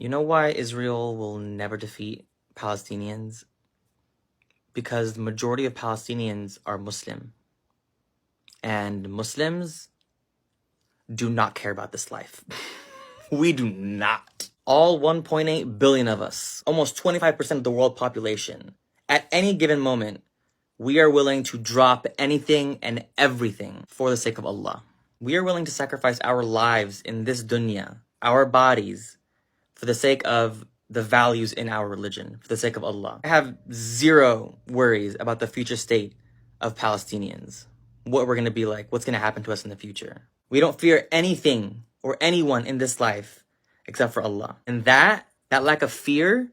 You know why Israel will never defeat Palestinians? Because the majority of Palestinians are Muslim. And Muslims do not care about this life. We do not. All 1.8 billion of us, almost 25% of the world population, at any given moment, we are willing to drop anything and everything for the sake of Allah. We are willing to sacrifice our lives in this dunya, our bodies, for the sake of the values in our religion, for the sake of Allah. I have zero worries about the future state of Palestinians, what we're going to be like, what's going to happen to us in the future. We don't fear anything or anyone in this life except for Allah. And that lack of fear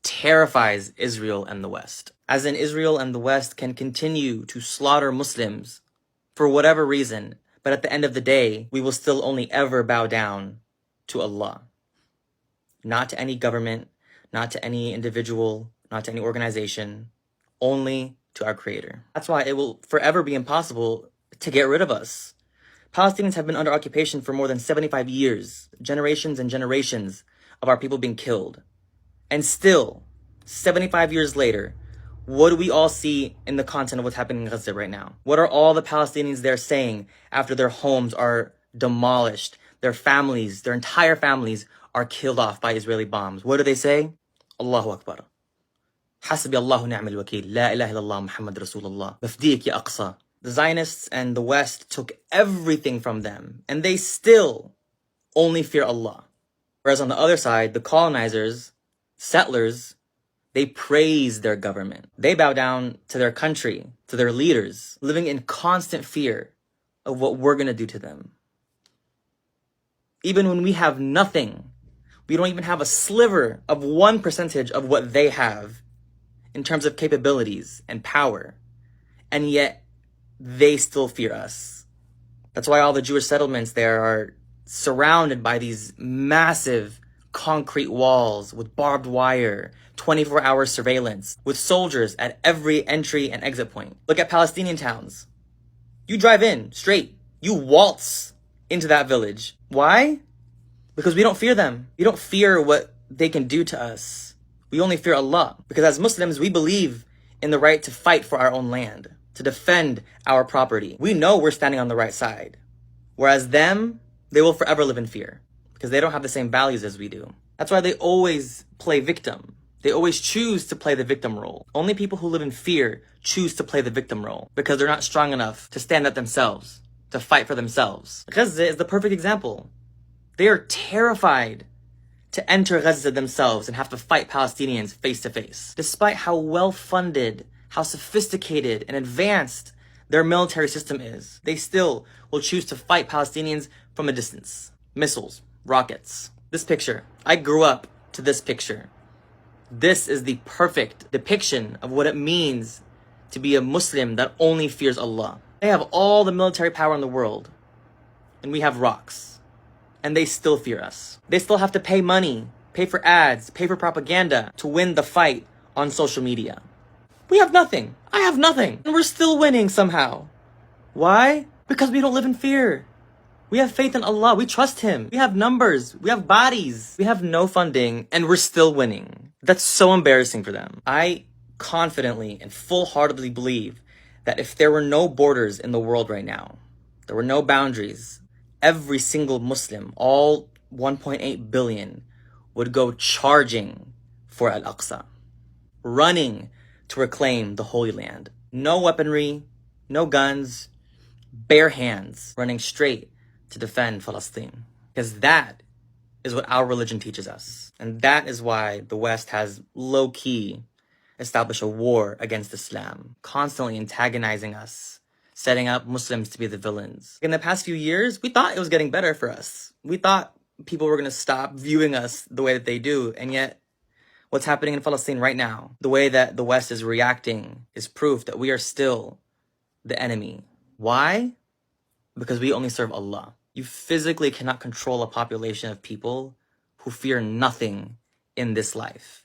terrifies Israel and the West. As in, Israel and the West can continue to slaughter Muslims for whatever reason, but at the end of the day, we will still only ever bow down to Allah. Not to any government, not to any individual, not to any organization, only to our Creator. That's why it will forever be impossible to get rid of us. Palestinians have been under occupation for more than 75 years, generations and generations of our people being killed. And still, 75 years later, what do we all see in the content of what's happening in Gaza right now? What are all the Palestinians there saying after their homes are demolished, their families, their entire families are killed off by Israeli bombs? What do they say? Allahu Akbar. Hasbi Allahu ni'mal wakil. La ilaha illallah Muhammad Rasulullah. Bafdiq ya Aqsa. The Zionists and the West took everything from them, and they still only fear Allah. Whereas on the other side, the colonizers, settlers, they praise their government. They bow down to their country, to their leaders, living in constant fear of what we're going to do to them. Even when we have nothing, we don't even have a sliver of 1% of what they have in terms of capabilities and power. And yet, they still fear us. That's why all the Jewish settlements there are surrounded by these massive concrete walls with barbed wire, 24-hour surveillance, with soldiers at every entry and exit point. Look at Palestinian towns. You drive in straight. You waltz into that village. Why? Because we don't fear them. We don't fear what they can do to us. We only fear Allah. Because as Muslims, we believe in the right to fight for our own land, to defend our property. We know we're standing on the right side. Whereas them, they will forever live in fear because they don't have the same values as we do. That's why they always play victim. They always choose to play the victim role. Only people who live in fear choose to play the victim role because they're not strong enough to stand up themselves, to fight for themselves. Gaza is the perfect example. They are terrified to enter Gaza themselves and have to fight Palestinians face to face. Despite how well-funded, how sophisticated and advanced their military system is, they still will choose to fight Palestinians from a distance. Missiles, rockets. This picture, I grew up to this picture. This is the perfect depiction of what it means to be a Muslim that only fears Allah. They have all the military power in the world, and we have rocks, and they still fear us. They still have to pay money, pay for ads, pay for propaganda to win the fight on social media. We have nothing. I have nothing. And we're still winning somehow. Why? Because we don't live in fear. We have faith in Allah. We trust Him. We have numbers. We have bodies. We have no funding, and we're still winning. That's so embarrassing for them. I confidently and full-heartedly believe that if there were no borders in the world right now, there were no boundaries, every single Muslim, all 1.8 billion, would go charging for Al-Aqsa, running to reclaim the Holy Land. No weaponry, no guns, bare hands, running straight to defend Palestine. Because that is what our religion teaches us. And that is why the West has low-key established a war against Islam, constantly antagonizing us, setting up Muslims to be the villains. In the past few years, we thought it was getting better for us. We thought people were going to stop viewing us the way that they do, and yet what's happening in Palestine right now, the way that the West is reacting, is proof that we are still the enemy. Why? Because we only serve Allah. You physically cannot control a population of people who fear nothing in this life.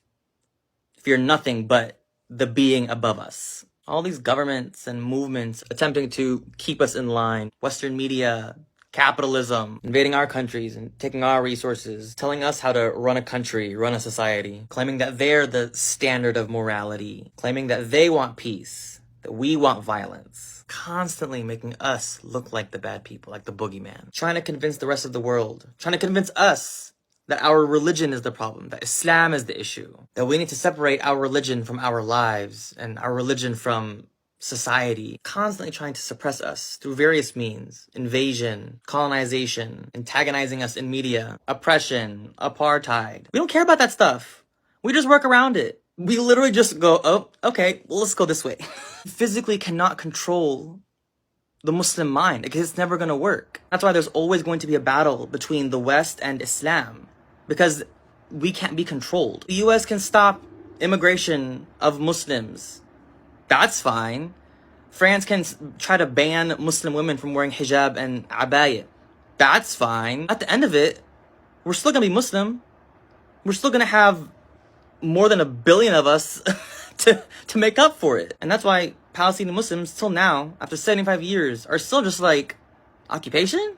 Fear nothing but the being above us. All these governments and movements attempting to keep us in line, Western media, Capitalism, invading our countries and taking our resources, telling us how to run a country, run a society, claiming that they're the standard of morality, claiming that they want peace, that we want violence, constantly making us look like the bad people, like the boogeyman, trying to convince the rest of the world, trying to convince us that our religion is the problem, that Islam is the issue, that we need to separate our religion from our lives and our religion from society, constantly trying to suppress us through various means: invasion, colonization, antagonizing us in media, oppression, apartheid. We don't care about that stuff. We just work around it. We literally just go, oh, okay, well, let's go this way. Physically cannot control the Muslim mind because it's never going to work. That's why there's always going to be a battle between the West and Islam, because we can't be controlled. The US can stop immigration of Muslims. That's fine. France can try to ban Muslim women from wearing hijab and abaya. That's fine. At the end of it, we're still going to be Muslim. We're still going to have more than 1 billion of us to make up for it. And that's why Palestinian Muslims, till now, after 75 years, are still just like, occupation?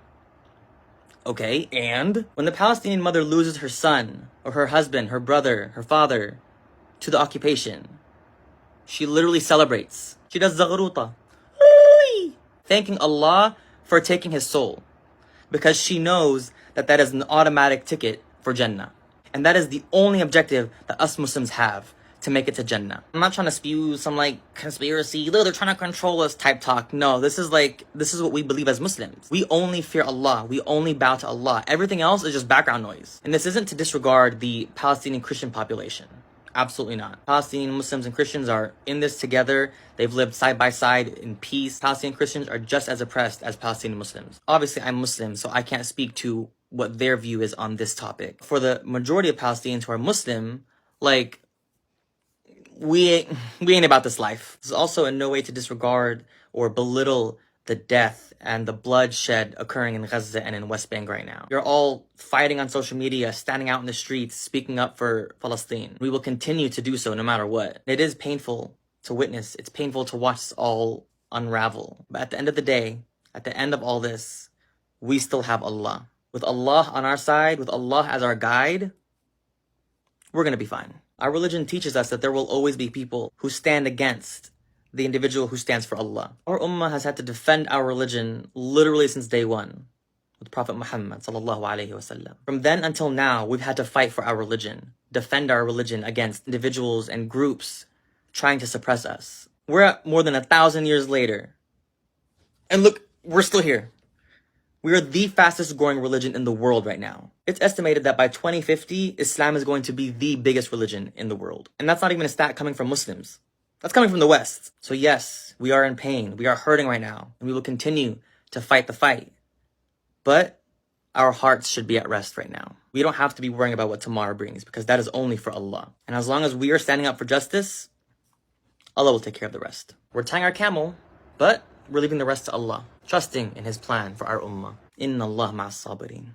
Okay, and when the Palestinian mother loses her son, or her husband, her brother, her father, to the occupation, she literally celebrates. She does zaghruta, thanking Allah for taking his soul, because she knows that that is an automatic ticket for Jannah. And that is the only objective that us Muslims have, to make it to Jannah. I'm not trying to spew some like conspiracy, look, they're trying to control us type talk. No, this is what we believe as Muslims. We only fear Allah. We only bow to Allah. Everything else is just background noise. And this isn't to disregard the Palestinian Christian population. Absolutely not. Palestinian Muslims and Christians are in this together. They've lived side by side in peace. Palestinian Christians are just as oppressed as Palestinian Muslims. Obviously, I'm Muslim, so I can't speak to what their view is on this topic. For the majority of Palestinians who are Muslim, like, we ain't about this life. This is also in no way to disregard or belittle the death and the bloodshed occurring in Gaza and in West Bank right now. You're all fighting on social media, standing out in the streets, speaking up for Palestine. We will continue to do so no matter what. It is painful to witness. It's painful to watch this all unravel. But at the end of the day, at the end of all this, we still have Allah. With Allah on our side, with Allah as our guide, we're going to be fine. Our religion teaches us that there will always be people who stand against the individual who stands for Allah. Our ummah has had to defend our religion literally since day one, with Prophet Muhammad sallallahu alaihi wasallam. From then until now, we've had to fight for our religion, defend our religion against individuals and groups trying to suppress us. We're at more than 1,000 years later. And look, we're still here. We are the fastest growing religion in the world right now. It's estimated that by 2050, Islam is going to be the biggest religion in the world. And that's not even a stat coming from Muslims. That's coming from the West. So yes, we are in pain. We are hurting right now. And we will continue to fight the fight. But our hearts should be at rest right now. We don't have to be worrying about what tomorrow brings, because that is only for Allah. And as long as we are standing up for justice, Allah will take care of the rest. We're tying our camel, but we're leaving the rest to Allah, trusting in His plan for our ummah. Inna Allah ma'as sabirin.